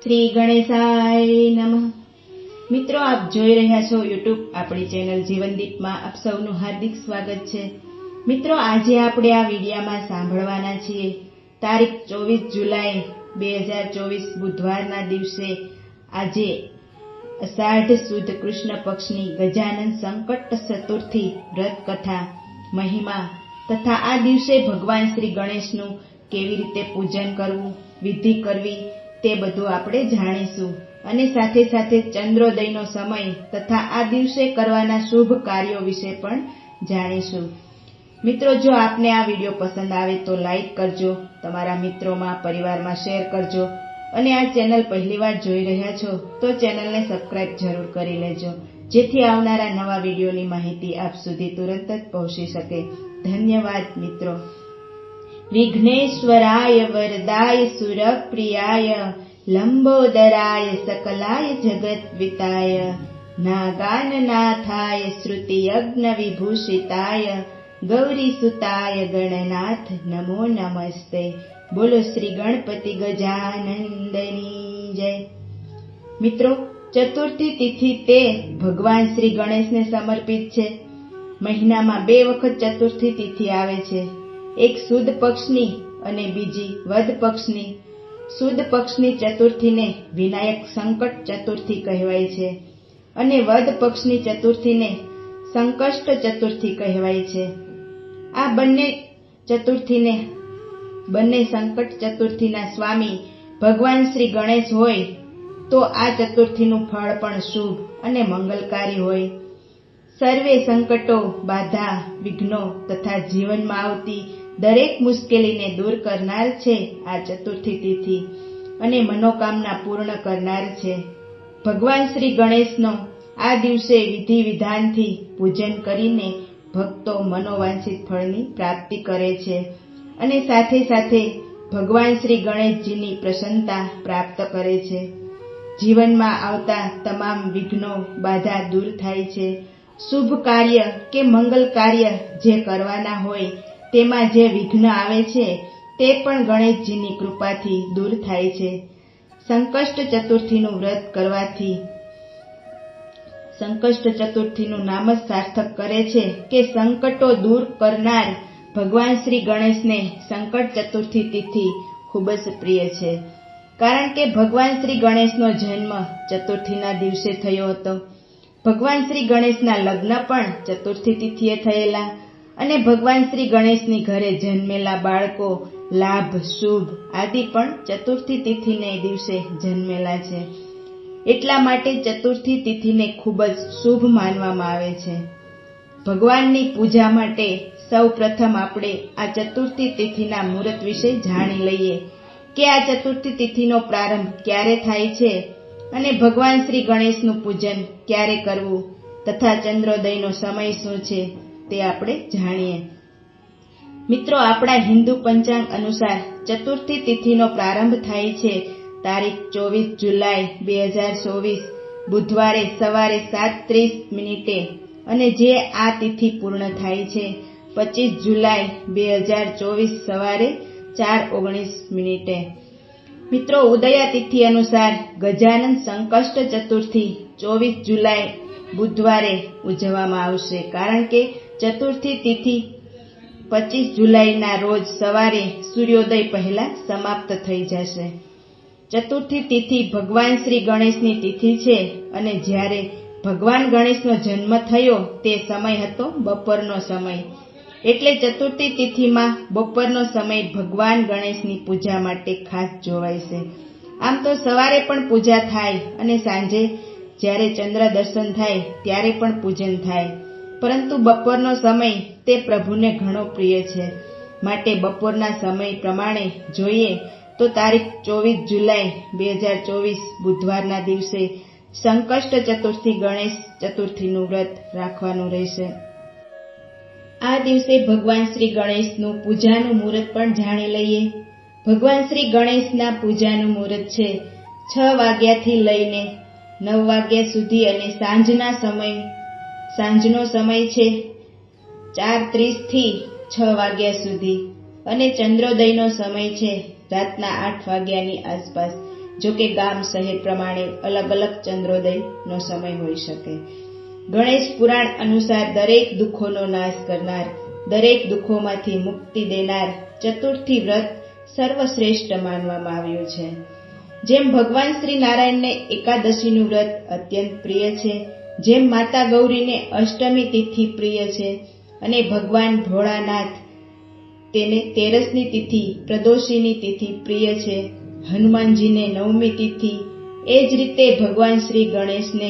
શ્રી ગણેશાય નમઃ। મિત્રો, આપ જોઈ રહ્યા છો યુટ્યુબ આપણી ચેનલ જીવનદીપમાં આપ સૌનું હાર્દિક સ્વાગત છે। મિત્રો, આજે આપણે આ વિડીયોમાં સાંભળવાના છીએ તારીખ 24 જુલાઈ 2024 બુધવારના દિવસે આજે અષાઢ સુદ કૃષ્ણ પક્ષની ગજાનન સંકટ ચતુર્થી વ્રત કથા મહિમા તથા આ દિવસે ભગવાન શ્રી ગણેશનું કેવી રીતે પૂજન કરવું, વિધિ કરવી તે બધું આપણે જાણીશું અને સાથે સાથે ચંદ્રોદયનો સમય તથા આ દિવસે કરવાના શુભ કાર્યો વિશે પણ જાણીશું। મિત્રો, જો આપને આ વિડીયો પસંદ આવે તો લાઈક કરજો, તમારા મિત્રોમાં પરિવારમાં શેર કરજો અને આ ચેનલ પહેલીવાર જોઈ રહ્યા છો તો ચેનલને સબસ્ક્રાઇબ જરૂર કરી લેજો, જેથી આવનારા નવા વિડીયોની માહિતી આપ સુધી તુરંત જ પહોંચી શકે। ધન્યવાદ મિત્રો। વિઘ્નેશ્વરાય વરદાય સુરપ્રિયાય લંબોદરાય સકલાય જગત્વિતાય નાગાનનાથાય શ્રુતિયજ્ઞ વિભૂષિતાય ગૌરીસુતાય ગણનાથ નમો નમસ્તે। બોલો શ્રી ગણપતિ ગજાનંદની જય। મિત્રો, ચતુર્થી તિથિ તે ભગવાન શ્રી ગણેશને સમર્પિત છે। મહિનામાં 2 વખત ચતુર્થી તિથિ આવે છે, એક સુદ પક્ષની અને બીજી વદ પક્ષની। સુદ પક્ષની ચતુર્થીને વિનાયક સંકટ ચતુર્થી કહેવાય છે અને વદ પક્ષની ચતુર્થીને સંકષ્ટ ચતુર્થી કહેવાય છે। આ બંને સંકટ ચતુર્થીના સ્વામી ભગવાન શ્રી ગણેશ હોય તો આ ચતુર્થીનું ફળ પણ શુભ અને મંગલકારી હોય। સર્વે સંકટો, બાધા, વિઘ્નો તથા જીવનમાં આવતી દરેક મુશ્કેલીને દૂર કરનાર છે આ ચતુર્થી તિથિ અને મનોકામના પૂર્ણ કરનાર છે। ભગવાન શ્રી ગણેશનો આ દિવસે વિધિ વિધાનથી પૂજન કરીને ભક્તો મનોવાંછિત ફળની પ્રાપ્તિ કરે છે અને સાથે સાથે ભગવાન શ્રી ગણેશજીની પ્રસન્નતા પ્રાપ્ત કરે છે। જીવનમાં આવતા તમામ વિઘ્નો, બાધા દૂર થાય છે। શુભ કાર્ય કે મંગલ કાર્ય જે કરવાના હોય તેમાં જે વિઘ્ન આવે છે તે પણ ગણેશજીની કૃપાથી દૂર થાય છે। સંકષ્ટ ચતુર્થીનું વ્રત કરવાથી સંકષ્ટ ચતુર્થીનું નામ જ સાર્થક કરે છે કે સંકટો દૂર કરનાર ભગવાન શ્રી ગણેશને સંકટ ચતુર્થી તિથિ ખૂબ જ પ્રિય છે, કારણ કે ભગવાન શ્રી ગણેશનો જન્મ ચતુર્થીના દિવસે થયો હતો। ભગવાન શ્રી ગણેશના લગ્ન પણ ચતુર્થી તિથિએ થયેલા અને ભગવાન શ્રી ગણેશની ઘરે જન્મેલા બાળકો લાભ, શુભ આદિ પણ ચતુર્થી તિથિને દિવસે જન્મેલા છે। એટલા માટે ચતુર્થી તિથિને ખૂબ જ શુભ માનવામાં આવે છે। ભગવાનની પૂજા માટે સૌ પ્રથમ આપણે આ ચતુર્થી તિથિના મુહૂર્ત વિશે જાણી લઈએ કે આ ચતુર્થી તિથિનો પ્રારંભ ક્યારે થાય છે અને ભગવાન શ્રી ગણેશનું પૂજન ક્યારે કરવું તથા ચંદ્રોદયનો સમય શું છે તે આપણે જાણીએ। મિત્રો, આપણા હિન્દુ પંચાંગ અનુસાર ચતુર્થી તિથિનો પ્રારંભ થાય છે તારીખ 24 જુલાઈ 2024 બુધવારે સવારે 7:30 અને જે આ તિથિ પૂર્ણ થાય છે 25 જુલાઈ 2024 સવારે 4:19। મિત્રો, ઉદયા તિથિ અનુસાર ગજાનન સંકષ્ટ ચતુર્થી 24 જુલાઈ બુધવારે ઉજવવામાં આવશે, કારણ કે ચતુર્થી તિથિ 25 જુલાઈના રોજ સવારે સૂર્યોદય પહેલા સમાપ્ત થઈ જશે। ચતુર્થી તિથિ ભગવાન શ્રી ગણેશની તિથિ છે અને જ્યારે ભગવાન ગણેશનો જન્મ થયો તે સમય હતો બપોરનો સમય, એટલે ચતુર્થી તિથિમાં બપોરનો સમય ભગવાન ગણેશની પૂજા માટે ખાસ જોવાય છે। આમ તો સવારે પણ પૂજા થાય અને સાંજે જ્યારે ચંદ્ર દર્શન થાય ત્યારે પણ પૂજન થાય, પરંતુ બપોરનો સમય તે પ્રભુને ઘણો પ્રિય છે, માટે બપોરના સમય પ્રમાણે જોઈએ તો તારીખ 24 જુલાઈ 2024 બુધવારના દિવસે સંકષ્ટ ચતુર્થી ગણેશ ચતુર્થીનું વ્રત રાખવાનું રહેશે। આ દિવસે ભગવાન શ્રી ગણેશનું પૂજાનું મુહૂર્ત પણ જાણી લઈએ। ભગવાન શ્રી ગણેશના પૂજાનું મુહૂર્ત છે 6 વાગ્યાથી લઈને 9 વાગ્યા સુધી અને સાંજનો સમય છે 4:30 થી 6 વાગ્યા સુધી અને ચંદ્રોદયનો સમય છે રાતના 8 વાગ્યાની આસપાસ। જો કે ગામ શહેર પ્રમાણે અલગ અલગ ચંદ્રોદયનો સમય હોઈ શકે. ગણેશ પુરાણ અનુસાર દરેક દુઃખોનો નાશ કરનાર, દરેક દુઃખોમાંથી મુક્તિ દેનાર ચતુર્થી વ્રત સર્વશ્રેષ્ઠ માનવામાં આવ્યું છે. જેમ ભગવાન શ્રી નારાયણને એકાદશીનું વ્રત અત્યંત પ્રિય છે, જેમ માતા ગૌરીને અષ્ટમી તિથિ પ્રિય છે અને ભગવાન ભોળાનાથ તેને તેરસની તિથિ પ્રદોષીની તિથિ પ્રિય છે, હનુમાનજીને નવમી તિથિ, એ જ રીતે ભગવાન શ્રી ગણેશને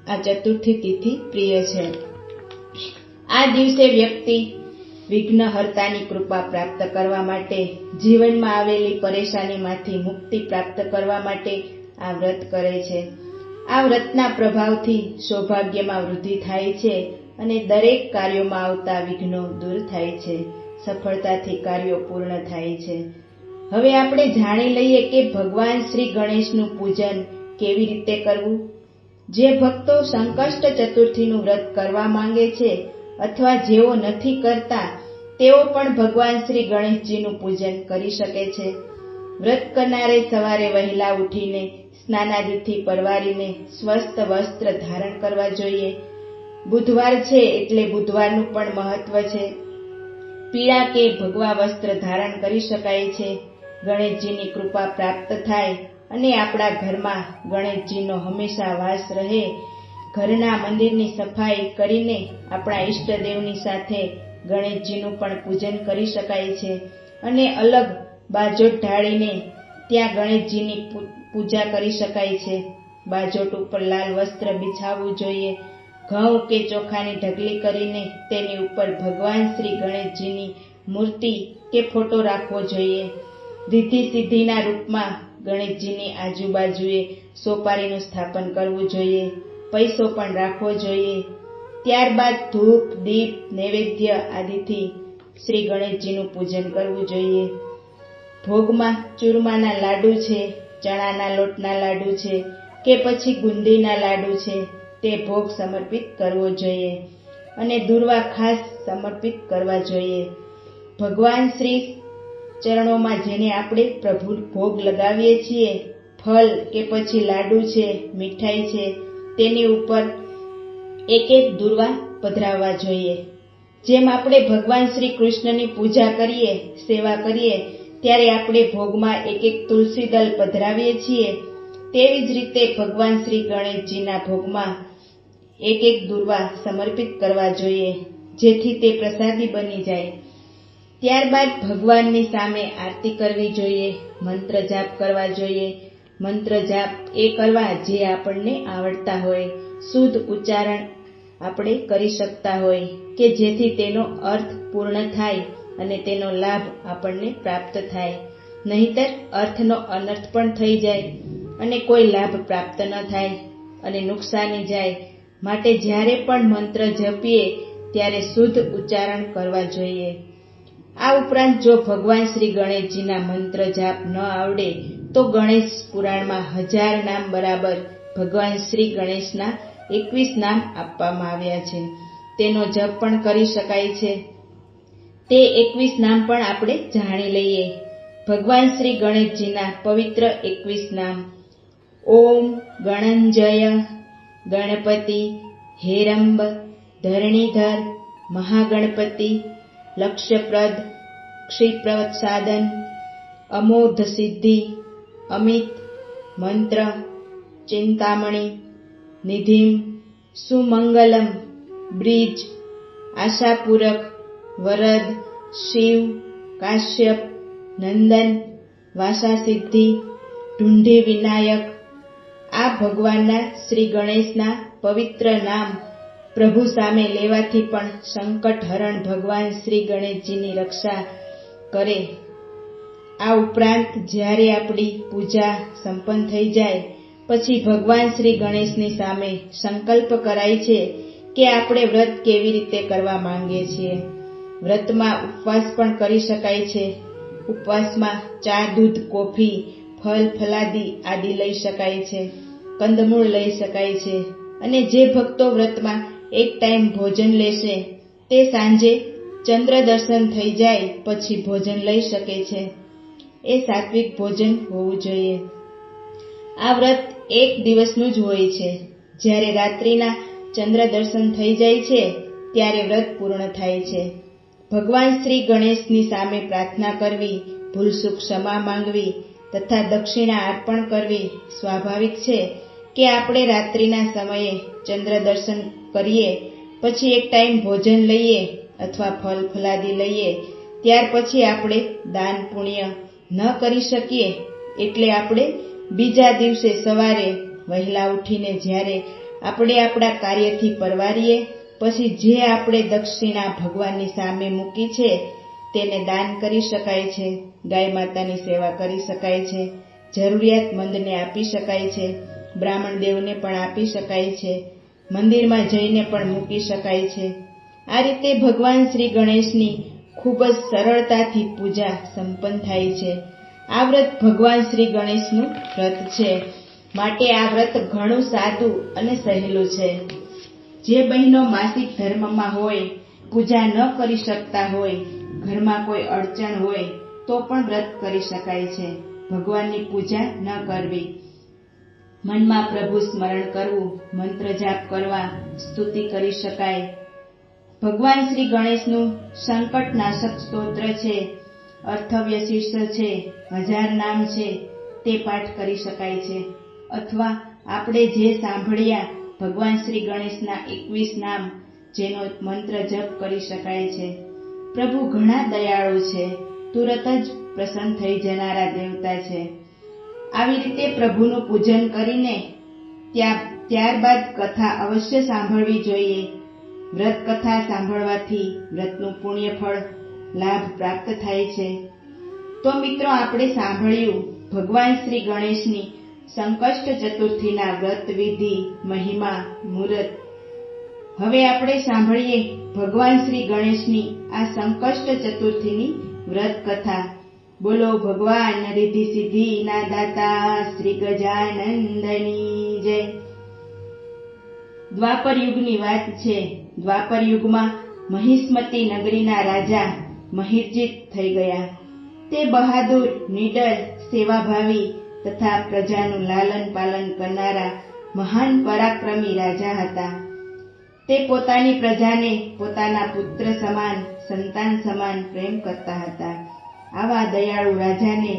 આ ચતુર્થી તિથિ પ્રિય છે. આ દિવસે વ્યક્તિ વિઘ્નહર્તાની કૃપા પ્રાપ્ત કરવા માટે, જીવનમાં આવેલી પરેશાનીમાંથી મુક્તિ પ્રાપ્ત કરવા માટે આ વ્રત કરે છે. આ વ્રતના પ્રભાવથી સૌભાગ્યમાં વૃદ્ધિ થાય છે અને દરેક કાર્યોમાં આવતા વિઘ્નો દૂર થાય છે, સફળતાથી કાર્યો પૂર્ણ થાય છે. હવે આપણે જાણી લઈએ કે ભગવાન શ્રી ગણેશનું પૂજન કેવી રીતે કરવું. જે ભક્તો સંકષ્ટ ચતુર્થીનું વ્રત કરવા માંગે છે અથવા જેઓ નથી કરતા તેઓ પણ ભગવાન શ્રી ગણેશજીનું પૂજન કરી શકે છે. વ્રત કરનારે સવારે વહેલા ઉઠીને સ્નાનાદિથી પરવારીને સ્વસ્થ વસ્ત્ર ધારણ કરવા જોઈએ. બુધવાર છે એટલે બુધવારનું પણ મહત્વ છે. પીળા કે ભગવા વસ્ત્ર ધારણ કરી શકાય છે. ગણેશજીની કૃપા પ્રાપ્ત થાય અને આપણા ઘરમાં ગણેશજીનો હંમેશા વાસ રહે. ઘરના મંદિરની સફાઈ કરીને આપણા ઈષ્ટદેવની સાથે ગણેશજીનું પણ પૂજન કરી શકાય છે અને અલગ બાજોટ ઢાળીને ત્યાં ગણેશજીની પૂજા કરી શકાય છે. બાજોટ ઉપર લાલ વસ્ત્ર બિછાવવું જોઈએ. ઘઉં કે ચોખાની ઢગલી કરીને તેની ઉપર ભગવાન શ્રી ગણેશજીની મૂર્તિ કે ફોટો રાખવો જોઈએ. રિદ્ધિ સિદ્ધિના રૂપમાં ગણેશજીની આજુબાજુએ સોપારીનું સ્થાપન કરવું જોઈએ. પૈસો પણ રાખવો જોઈએ. ત્યારબાદ ધૂપ, દીપ, નૈવેદ્ય આદિથી શ્રી ગણેશજીનું પૂજન કરવું જોઈએ. ભોગમાં ચૂરમાના લાડુ છે, ચણાના લોટના લાડુ છે કે પછી બુંદીના લાડુ છે તે ભોગ સમર્પિત કરવો જોઈએ અને દૂર્વા ખાસ સમર્પિત કરવા જોઈએ. ભગવાન શ્રી ચરણોમાં જેને આપણે પ્રભુ ભોગ લગાવીએ છીએ, ફળ કે પછી લાડુ છે, મીઠાઈ છે, તેની ઉપર એક એક દૂર્વા પધરાવવા જોઈએ. જેમ આપણે ભગવાન શ્રી કૃષ્ણની પૂજા કરીએ, સેવા કરીએ ત્યારે આપણે ભોગમાં એક એક તુલસી દળ પધરાવીએ છીએ, તેવી જ રીતે ભગવાન શ્રી ગણેશજીના ભોગમાં એક એક દૂર્વા સમર્પિત કરવા જોઈએ, જેથી તે પ્રસાદી બની જાય. ત્યારબાદ ભગવાનની સામે આરતી કરવી જોઈએ, મંત્ર જાપ કરવા જોઈએ. મંત્ર જાપ એ કરવા જે આપણને આવડતા હોય, શુદ્ધ ઉચ્ચારણ આપણે કરી શકતા હોય કે જેથી તેનો અર્થ પૂર્ણ થાય અને તેનો લાભ આપણને પ્રાપ્ત થાય. નહીંતર અર્થનો અનર્થ પણ થઈ જાય અને કોઈ લાભ પ્રાપ્ત ન થાય અને નુકસાની જાય. માટે જ્યારે પણ મંત્ર જપીએ ત્યારે શુદ્ધ ઉચ્ચારણ કરવા જોઈએ. આ ઉપરાંત જો ભગવાન શ્રી ગણેશજીના મંત્ર જાપ ન આવડે તો ગણેશ પુરાણમાં 1000 નામ બરાબર ભગવાન શ્રી ગણેશના 21 નામ આપવામાં આવ્યા છે. તેનો જપ પણ કરી શકાય છે. તે 21 નામ પણ આપણે જાણી લઈએ. ભગવાન શ્રી ગણેશજીના પવિત્ર 21 નામ: ઓમ ગણંજય ગણપતિ હેરંબ ધરણીધર મહાગણપતિ લક્ષ્યપ્રદ ક્ષિપ્રસાદન અમોઘ સિદ્ધિ અમિત મંત્ર ચિંતામણી નિધિમ સુમંગલમ બ્રીજ આશાપૂરક વરદ શિવ કાશ્યપ નંદન વાસાસિદ્ધિ ઢુંઢી વિનાયક. આ ભગવાનના શ્રી ગણેશના પવિત્ર નામ પ્રભુ સામે લેવાથી પણ સંકટ હરણ ભગવાન શ્રી ગણેશજીની રક્ષા કરે. આ ઉપરાંત જ્યારે આપણી પૂજા સંપન્ન થઈ જાય પછી ભગવાન શ્રી ગણેશની સામે સંકલ્પ કરાય છે કે આપણે વ્રત કેવી રીતે કરવા માંગીએ છીએ. વ્રતમાં ઉપવાસ પણ કરી શકાય છે. ઉપવાસમાં ચા, દૂધ, કોફી, ફળ ફલાદી આદિ લઈ શકાય છે. કંદમૂળ લઈ શકાય છે. અને જે ભક્તો વ્રતમાં એક ટાઈમ ભોજન લેશે તે સાંજે ચંદ્ર દર્શન થઈ જાય પછી ભોજન લઈ શકે છે. એ સાત્વિક ભોજન હોવું જોઈએ. આ વ્રત એક દિવસનું જ હોય છે. જ્યારે રાત્રિના ચંદ્ર દર્શન થઈ જાય છે ત્યારે વ્રત પૂર્ણ થાય છે. ભગવાન શ્રી ગણેશની સામે પ્રાર્થના કરવી, ભૂલચૂક ક્ષમા માંગવી તથા દક્ષિણા અર્પણ કરવી સ્વાભાવિક છે કે આપણે રાત્રિના સમયે ચંદ્ર દર્શન કરીએ પછી એક ટાઈમ ભોજન લઈએ અથવા ફળ ફલાદી લઈએ, ત્યાર પછી આપણે દાન પુણ્ય ન કરી શકીએ. એટલે આપણે બીજા દિવસે સવારે વહેલા ઉઠીને જ્યારે આપણે આપણા કાર્યથી પરવારીએ પછી જે આપણે દક્ષિણા ભગવાનની સામે મૂકી છે તેને દાન કરી શકાય છે, ગાય માતાની સેવા કરી શકાય છે, જરૂરિયાતમંદને આપી શકાય છે, બ્રાહ્મણ દેવને પણ આપી શકાય છે, મંદિરમાં જઈને પણ મૂકી શકાય છે. આ રીતે ભગવાન શ્રી ગણેશની ખૂબ જ સરળતાથી પૂજા સંપન્ન થાય છે. આ વ્રત ભગવાન શ્રી ગણેશનું વ્રત છે, માટે આ વ્રત ઘણું સાદું અને સહેલું છે. જે બહેનો માસિક ધર્મમાં હોય, પૂજા ન કરી શકતા હોય, ઘરમાં કોઈ અડચણ હોય તો પણ વ્રત કરી શકાય છે. ભગવાનની પૂજા ન કરવી, મનમાં પ્રભુ સ્મરણ કરવું, મંત્ર જાપ કરવા, સ્તુતિ કરી શકાય. ભગવાન શ્રી ગણેશનું સંકટનાશક સ્તોત્ર છે, અર્થવ્ય શીર્ષ છે, 1000 નામ છે તે પાઠ કરી શકાય છે. અથવા આપણે જે સાંભળ્યા ભગવાન શ્રી ગણેશના 21 નામ જેનો મંત્ર જપ કરી શકાય છે. પ્રભુ ઘણા દયાળુ છે, તુરત જ પ્રસન્ન થઈ જનારા દેવતા છે. આવી રીતે પ્રભુનું પૂજન કરીને ત્યારબાદ કથા અવશ્ય સાંભળવી જોઈએ. વ્રત કથા સાંભળવાથી વ્રતનું પુણ્ય ફળ લાભ પ્રાપ્ત થાય છે. તો મિત્રો, આપણે સાંભળ્યું ભગવાન શ્રી ગણેશની સંકષ્ટ ચતુર્થીના વ્રત વિધિ, મહિમા, મુહૂર્ત. હવે આપણે સાંભળીએ ભગવાન શ્રી ગણેશની આ સંકષ્ટ ચતુર્થીની વ્રત કથા. બોલો ભગવાન રિદ્ધિ સિદ્ધિના દાતા શ્રી ગજાનંદની જય. દ્વાપર યુગની વાત છે. દ્વાપર યુગમાં મહિસ્મતી નગરીના રાજા મહિર્જિત થઈ ગયા. તે બહાદુર, નીડર, સેવાભાવી તથા પ્રજાનું લાલન પાલન કરનારા મહાન પરાક્રમી રાજા હતા. તે પોતાની પ્રજાને પોતાના પુત્ર સમાન, સંતાન સમાન પ્રેમ કરતા હતા. આવા દયાળુ રાજાને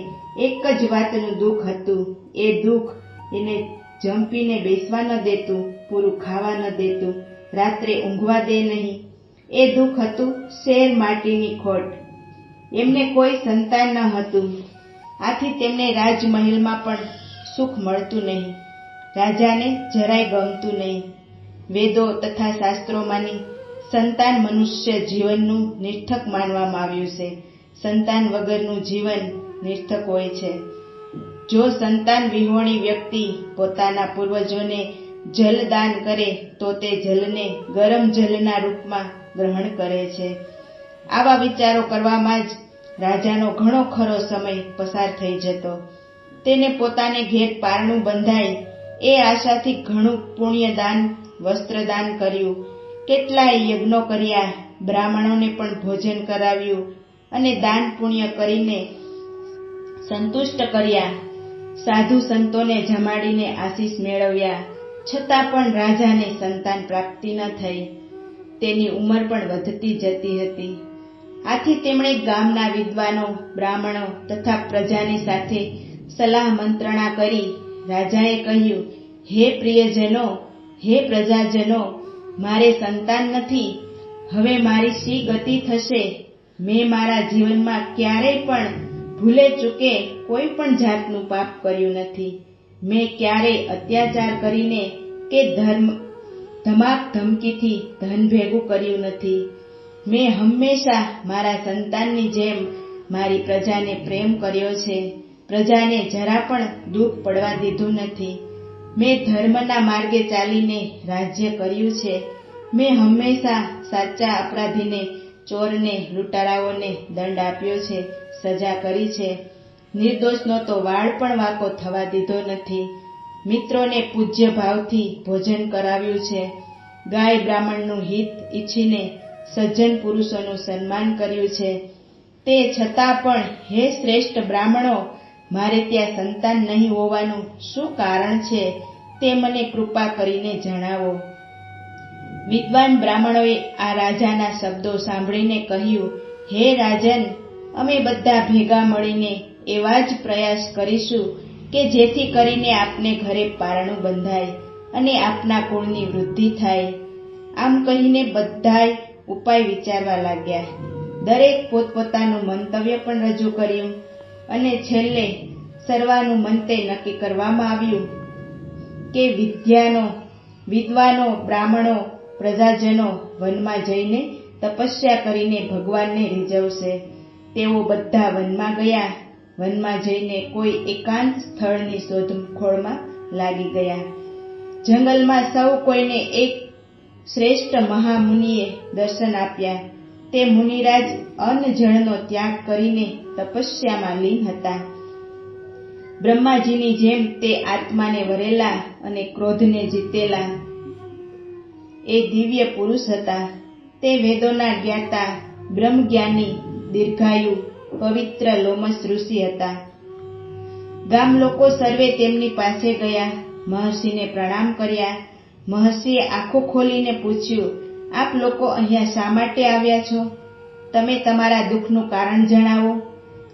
એક જ વાતનું દુઃખ હતું. એ દુઃખ એને જંપીને બેસવા ન દેતું, પૂરું ખાવા ન દેતું, રાત્રે ઊંઘવા દે નહીં. એ દુઃખ હતું શેર માટીની ખોટ. એમને કોઈ સંતાન ન હતું. આથી તેમને રાજમહેલમાં પણ સુખ મળતું નહીં. રાજાને જરાય ગમતું નહીં. વેદો તથા શાસ્ત્રોમાંની સંતાન મનુષ્ય જીવનનું નિર્થક માનવામાં આવ્યું છે. સંતાન વગરનું જીવન નિર્થક હોય છે. જો સંતાન વિહોણી વ્યક્તિ પોતાના પૂર્વજોને જલ દાન કરે તો તે જલને ગરમ જલના રૂપમાં ગ્રહણ કરે છે. આવા વિચારો કરવામાં જ રાજાનો ઘણો ખરો સમય પસાર થઈ જતો. તેને પોતાને ઘેર પારણું બંધાય એ આશાથી ઘણું પુણ્યદાન, વસ્ત્રદાન કર્યું, કેટલાય યજ્ઞો કર્યા, બ્રાહ્મણોને પણ ભોજન કરાવ્યું અને દાન પુણ્ય કરીને સંતુષ્ટ કર્યા. સાધુ સંતોને જમાડીને આશીષ મેળવ્યા. છતાં પણ રાજાને સંતાન પ્રાપ્તિ ન થઈ. તેની ઉંમર પણ વધતી જતી હતી. આથી તેમણે ગામના વિદ્વાનો, બ્રાહ્મણો તથા પ્રજાની સાથે સલાહ મંત્રણા કરી રાજાએ કહ્યું, હે પ્રિયજનો, હે પ્રજાજનો, મારે સંતાન નથી. હવે મારી શી ગતિ થશે? મેં મારા જીવનમાં ક્યારેય પણ ભૂલે ચૂકે કોઈ પણ જાતનું પાપ કર્યું નથી. મેં ક્યારેય અત્યાચાર કરીને કે ધમાક ધમકીથી ધન ભેગું કર્યું નથી. મેં હંમેશા મારા સંતાનની જેમ મારી પ્રજાને પ્રેમ કર્યો છે. પ્રજાને જરા પણ દુઃખ પડવા દીધું નથી. મેં ધર્મના માર્ગે ચાલીને રાજ્ય કર્યું છે. મેં હંમેશા સાચા અપરાધીને, ચોરને, લૂંટારાઓને દંડ આપ્યો છે, સજા કરી છે. નિર્દોષનો તો વાળ પણ વાંકો થવા દીધો નથી. મિત્રોને પૂજ્ય ભાવથી ભોજન કરાવ્યું છે. ગાય બ્રાહ્મણનું હિત ઈચ્છીને સજ્જન પુરુષોનું સન્માન કર્યું છે. તે છતાં પણ હે શ્રેષ્ઠ બ્રાહ્મણો, મારે ત્યાં સંતાન નહીં હોવાનું શું કારણ છે તે મને કૃપા કરીને જણાવો. વિદ્વાન બ્રાહ્મણોએ આ રાજાના શબ્દો સાંભળીને કહ્યું, હે રાજન, અમે બધા ભેગા મળીને એવા જ પ્રયાસ કરીશું કે જેથી કરીને આપને ઘરે પારણું બંધાય અને આપના કુળની વૃદ્ધિ થાય. આમ કહીને બધાય ઉપાય વિચારવા લાગ્યા. દરેક પોતપોતાનું મંતવ્ય પણ રજૂ કર્યું અને છેલ્લે સર્વાનુમતે નક્કી કરવામાં આવ્યું કે વિદ્વાનો, બ્રાહ્મણો, પ્રજાજનો વનમાં જઈને તપસ્યા કરીને ભગવાનને રીઝવશે. તેઓ બધા વનમાં ગયા. વનમાં જઈને કોઈ એકાંત સ્થળની શોધખોળમાં લાગી ગયા. જંગલમાં સૌ કોઈને એક શ્રેષ્ઠ મહામુનિએ દર્શન આપ્યા. તે મુનિરાજ અન્નજળનો ત્યાગ કરીને તપસ્યામાં લીન હતા. બ્રહ્માજીની જેમ તે આત્માને વરેલા અને ક્રોધને જીતેલા એ દિવ્ય પુરુષ હતા. તે વેદોના જ્ઞાતા, બ્રહ્મજ્ઞાની, દીર્ઘાયુ, પવિત્ર લોમસ ઋષિ હતા. ગામ લોકો સર્વે તેમની પાસે ગયા, મહર્ષિને પ્રણામ કર્યા. મહર્ષિએ આંખો ખોલીને પૂછ્યું, આપ લોકો અહીંયા શા માટે આવ્યા છો? તમે તમારા દુઃખનું કારણ જણાવો,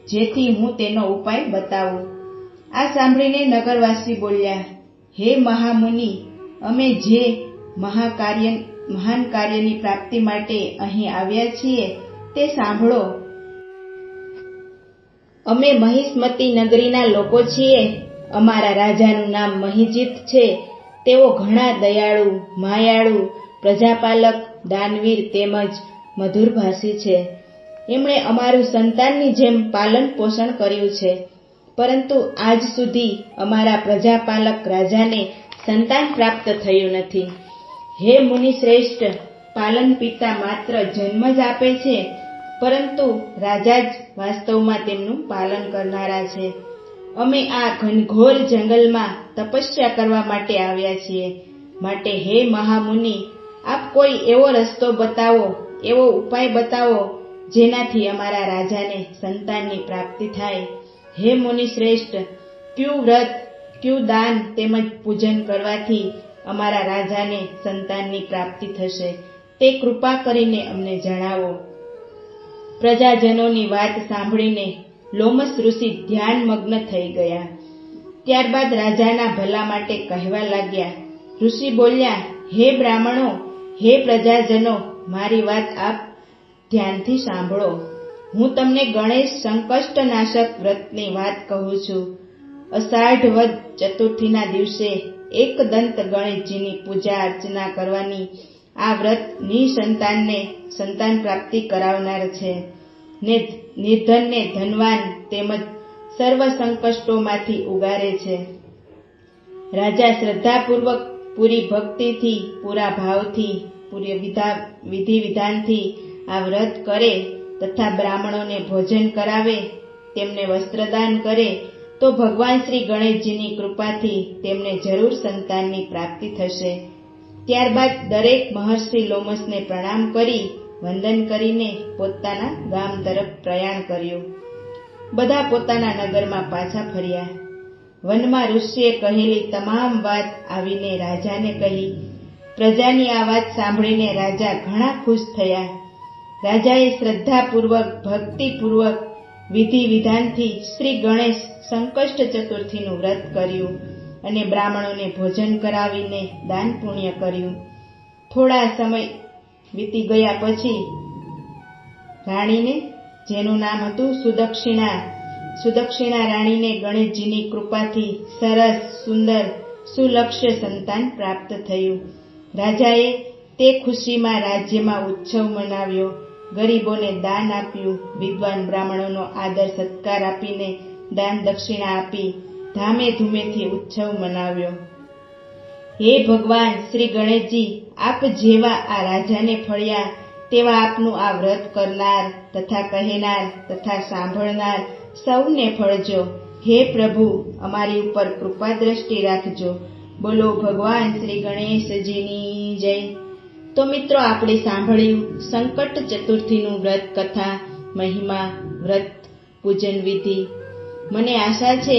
જેથી હું તેનો ઉપાય બતાવું. આ સાંભળીને નગરવાસી બોલ્યા, હે મહામુનિ, અમે જે મહાન કાર્યની પ્રાપ્તિ માટે અહીં આવ્યા છીએ તે સાંભળો. અમે મહિષ્મતી નગરીના લોકો છીએ. અમારા રાજાનું નામ મહિજીત છે. તેઓ ઘણા દયાળુ, માયાળુ, પ્રજાપાલક, દાનવીર તેમજ મધુરભાષી છે. એમણે અમારું સંતાનની જેમ પાલન પોષણ કર્યું છે, પરંતુ આજ સુધી અમારા પ્રજાપાલક રાજાને સંતાન પ્રાપ્ત થયું નથી. હે મુનિશ્રેષ્ઠ, પાલન પિતા માત્ર જન્મ જ આપે છે, પરંતુ રાજા જ વાસ્તવમાં તેમનું પાલન કરનારા છે. અમે આ ઘનઘોર જંગલમાં તપસ્યા કરવા માટે આવ્યા છીએ. માટે હે મહામુનિ, આપ કોઈ એવો રસ્તો બતાવો, એવો ઉપાય બતાવો, જેનાથી અમારા રાજાને સંતાનની પ્રાપ્તિ થાય. હે મુનિશ્રેષ્ઠ, ક્યુ વ્રત, ક્યુ દાન તેમજ પૂજન કરવાથી અમારા રાજાને સંતાનની પ્રાપ્તિ થશે તે કૃપા કરીને અમને જણાવો. પ્રજાજનોની વાત સાંભળીને લોમસ ઋષિ ધ્યાનમગ્ન થઈ ગયા. ત્યારબાદ રાજાના ભલા માટે કહેવા લાગ્યા. ઋષિ બોલ્યા, હે બ્રાહ્મણો, હે પ્રજાજનો, મારી વાત આપ ધ્યાનથી સાંભળો. હું તમને ગણેશ સંકષ્ટનાશક વ્રતની વાત કહું છું. અષાઢ વદ ચતુર્થીના દિવસે એકદંત ગણેશજીની પૂજા અર્ચના કરવાની આ વ્રત નિસંતાનને સંતાન પ્રાપ્તિ કરાવનાર છે. નિર્ધનને ધનવાન તેમજ સર્વ સંકષ્ટોમાંથી ઉગારે છે. રાજા શ્રદ્ધાપૂર્વક, પૂરી ભક્તિથી, પૂરા ભાવથી, પૂરી વિધિ વિધાનથી આ વ્રત કરે તથા બ્રાહ્મણોને ભોજન કરાવે, તેમને વસ્ત્રદાન કરે તો ભગવાન શ્રી ગણેશજીની કૃપાથી તેમને જરૂર સંતાનની પ્રાપ્તિ થશે. ત્યારબાદ દરેક મહર્ષિ લોમસને પ્રણામ કરી વંદન કરીને પોતાના ગામ તરફ પ્રયાણ કર્યું. બધા પોતાના નગરમાં પાછા ફર્યા. વનમાં ઋષિએ કહેલી તમામ વાત આવીને રાજાને કહી. પ્રજાની આ વાત સાંભળીને રાજા ઘણા ખુશ થયા. રાજાએ શ્રદ્ધાપૂર્વક, ભક્તિપૂર્વક, વિધિ વિધાનથી શ્રી ગણેશ સંકષ્ટ ચતુર્થીનું વ્રત કર્યું અને બ્રાહ્મણોને ભોજન કરાવીને દાન પુણ્ય કર્યું. થોડા સમય વીતી ગયા પછી રાણીને, જેનું નામ હતું સુદક્ષિણા રાણીને ગણેશજીની કૃપાથી સરસ, સુંદર, સુલક્ષ્ય સંતાન પ્રાપ્ત થયું. રાજાએ તે ખુશીમાં રાજ્યમાં ઉત્સવ મનાવ્યો. ગરીબોને દાન આપ્યું. વિદ્વાન બ્રાહ્મણોનો આદર સત્કાર આપીને દાન દક્ષિણા આપી ધામે ધૂમેથી ઉત્સવ મનાવ્યો. હે ભગવાન શ્રી ગણેશજી, આપ જેવા આ રાજાને ફળ્યા તેવા આપનું આ વ્રત કરનાર તથા કહેનાર તથા સાંભળનાર સૌને ફળજો. હે પ્રભુ, અમારી ઉપર કૃપા દ્રષ્ટિ રાખજો. બોલો ભગવાન શ્રી ગણેશજીની જય. તો મિત્રો, આપણે સાંભળ્યું સંકટ ચતુર્થીનું વ્રત કથા, મહિમા, વ્રત પૂજન વિધિ. મને આશા છે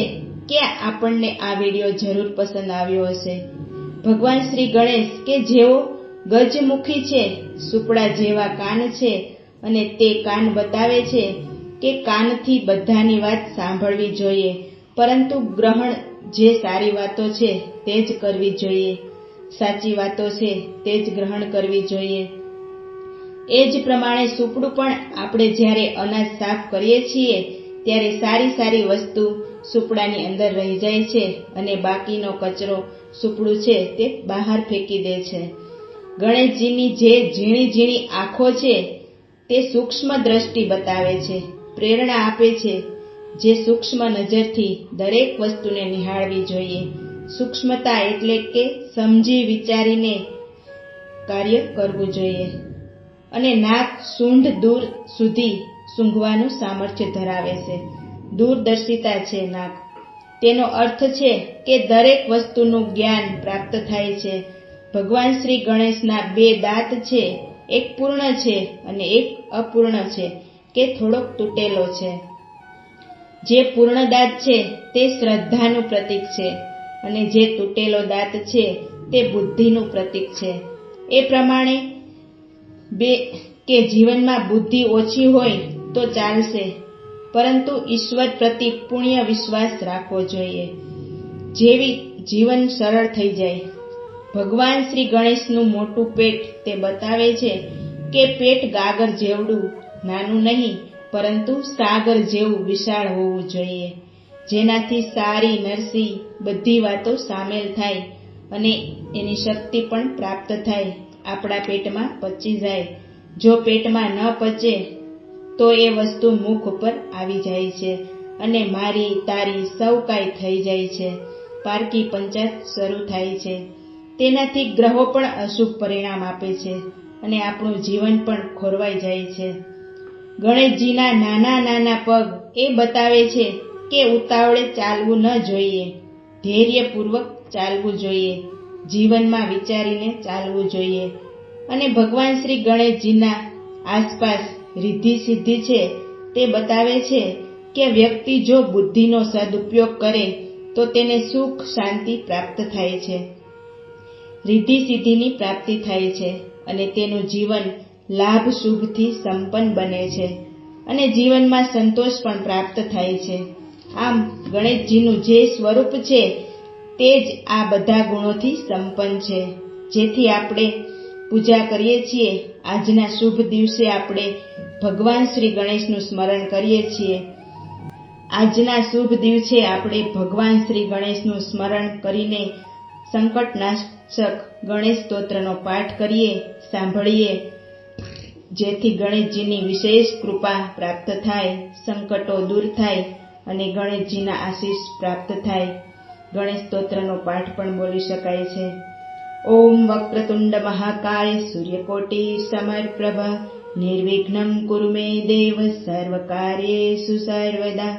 કે આપણને આ વિડીયો જરૂર પસંદ આવ્યો હશે. ભગવાન શ્રી ગણેશ કે જેઓ ગજમુખી છે, સુપડા જેવા કાન છે, અને તે કાન બતાવે છે કે કાનથી બધાની વાત સાંભળવી જોઈએ, પરંતુ ગ્રહણ જે સારી વાતો છે તે જ કરવી જોઈએ, સાચી વાતો છે તે જ ગ્રહણ કરવી જોઈએ. એ જ પ્રમાણે સુપડું પણ આપણે જ્યારે અનાજ સાફ કરીએ છીએ ત્યારે સારી સારી વસ્તુ સુપડાની અંદર રહી જાય છે અને બાકીનો કચરો સુપડું છે તે બહાર ફેંકી દે છે. ગણેશજીની જે ઝીણી ઝીણી આંખો છે તે સૂક્ષ્મ દ્રષ્ટિ બતાવે છે, પ્રેરણા આપે છે, જે સૂક્ષ્મ નજરથી દરેક વસ્તુને નિહાળવી જોઈએ. સૂક્ષ્મતા એટલે કે સમજી વિચારીને કાર્ય કરવું જોઈએ. અને નાક સૂંઢ દૂર સુધી સૂંઘવાનું સામર્થ્ય ધરાવે છે. દૂરદર્શિતા છે નાક. તેનો અર્થ છે કે દરેક વસ્તુનું જ્ઞાન પ્રાપ્ત થાય છે. ભગવાન શ્રી ગણેશના 2 દાંત છે, એક પૂર્ણ છે અને એક અપૂર્ણ છે કે થોડોક તૂટેલો છે. જે પૂર્ણ દાંત છે તે શ્રદ્ધાનું પ્રતીક છે અને જે તૂટેલો દાંત છે તે બુદ્ધિનું પ્રતીક છે. એ પ્રમાણે કે જીવનમાં બુદ્ધિ ઓછી હોય તો ચાલશે, પરંતુ ઈશ્વર પ્રતિ પુણ્ય વિશ્વાસ રાખવો જોઈએ, જેવી જીવન સરળ થઈ જાય. ભગવાન શ્રી ગણેશનું મોટું પેટ તે બતાવે છે કે પેટ ગાગર જેવડું નાનું નહીં, પરંતુ સાગર જેવું વિશાળ હોવું જોઈએ, જેનાથી સારી નરસી બધી વાતો સામેલ થાય અને એની શક્તિ પણ પ્રાપ્ત થાય, આપણા પેટમાં પચી જાય. જો પેટમાં ન પચે તો એ વસ્તુ મુખ ઉપર આવી જાય છે અને મારી તારી સૌ કાંઈ થઈ જાય છે. પારકી પંચાત શરૂ થાય છે. તેનાથી ગ્રહો પણ અશુભ પરિણામ આપે છે અને આપણું જીવન પણ ખોરવાઈ જાય છે. ગણેશજીના નાના નાના પગ એ બતાવે છે કે ઉતાવળે ચાલવું ન જોઈએ, ધૈર્યપૂર્વક ચાલવું જોઈએ, જીવનમાં વિચારીને ચાલવું જોઈએ. અને ભગવાન શ્રી ગણેશજીના આસપાસ રિદ્ધિ સિદ્ધિ છે તે બતાવે છે કે વ્યક્તિ જો બુદ્ધિનો સદુપયોગ કરે તો તેને સુખ શાંતિ પ્રાપ્ત થાય છે, રિદ્ધિ સિદ્ધિની પ્રાપ્તિ થાય છે અને તેનું જીવન લાભ શુભથી સંપન્ન બને છે અને જીવનમાં સંતોષ પણ પ્રાપ્ત થાય છે. આમ ગણેશજીનું જે સ્વરૂપ છે તે જ આ બધા ગુણોથી સંપન્ન છે, જેથી આપણે પૂજા કરીએ છીએ. આજના શુભ દિવસે આપણે ભગવાન શ્રી ગણેશનું સ્મરણ કરીએ છીએ. આજના શુભ દિવસે આપણે ભગવાન શ્રી ગણેશનું સ્મરણ કરીને સંકટનાશક ગણેશ સ્તોત્રનો પાઠ કરીએ, સાંભળીએ, જેથી ગણેશજીની વિશેષ કૃપા પ્રાપ્ત થાય, સંકટો દૂર થાય અને ગણેશજીના આશીષ પ્રાપ્ત થાય. ગણેશ સ્તોત્રનો પાઠ પણ બોલી શકાય છે. ઓમ વક્રતુંડ મહાકાય સૂર્યકોટિ સમપ્રભ નિર્વિઘ્નમ કુરુ મે દેવ સર્વકાર્યેષુ સર્વદા.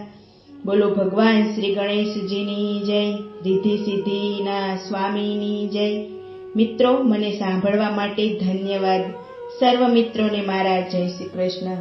બોલો ભગવાન શ્રી ગણેશજીની જય, રિદ્ધિ સિદ્ધિના સ્વામીની જય. મિત્રો, મને સાંભળવા માટે ધન્યવાદ. સર્વ મિત્રોને મારા જય શ્રી કૃષ્ણ.